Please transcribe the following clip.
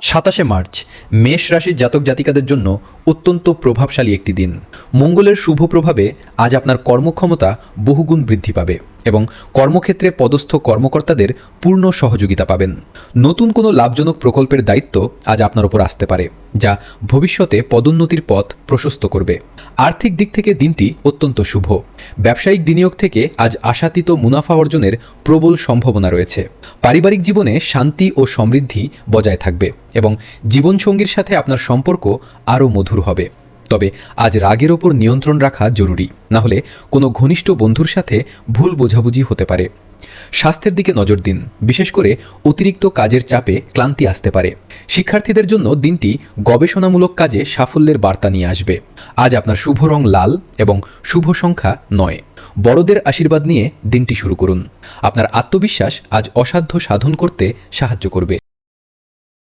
27 March মেষ রাশির জাতক জাতিকাদের জন্য অত্যন্ত প্রভাবশালী একটি দিন। মঙ্গলের শুভ প্রভাবে আজ আপনার কর্মক্ষমতা বহুগুণ বৃদ্ধি পাবে এবং কর্মক্ষেত্রে পদস্থ কর্মকর্তাদের পূর্ণ সহযোগিতা পাবেন। নতুন কোনো লাভজনক প্রকল্পের দায়িত্ব আজ আপনার উপর আসতে পারে, যা ভবিষ্যতে পদোন্নতির পথ প্রশস্ত করবে। আর্থিক দিক থেকে দিনটি অত্যন্ত শুভ। ব্যবসায়িক বিনিয়োগ থেকে আজ আশাতীত মুনাফা অর্জনের প্রবল সম্ভাবনা রয়েছে। পারিবারিক জীবনে শান্তি ও সমৃদ্ধি বজায় থাকবে এবং জীবনসঙ্গীর সাথে আপনার সম্পর্ক আরও মধুর হবে। তবে আজ রাগের ওপর নিয়ন্ত্রণ রাখা জরুরি, না হলে কোনো ঘনিষ্ঠ বন্ধুর সাথে ভুল বোঝাবুঝি হতে পারে। স্বাস্থ্যের দিকে নজর দিন, বিশেষ করে অতিরিক্ত কাজের চাপে ক্লান্তি আসতে পারে। শিক্ষার্থীদের জন্য দিনটি গবেষণামূলক কাজে সাফল্যের বার্তা নিয়ে আসবে। আজ আপনার শুভ রং লাল এবং শুভ সংখ্যা 9। বড়দের আশীর্বাদ নিয়ে দিনটি শুরু করুন। আপনার আত্মবিশ্বাস আজ অসাধ্য সাধন করতে সাহায্য করবে।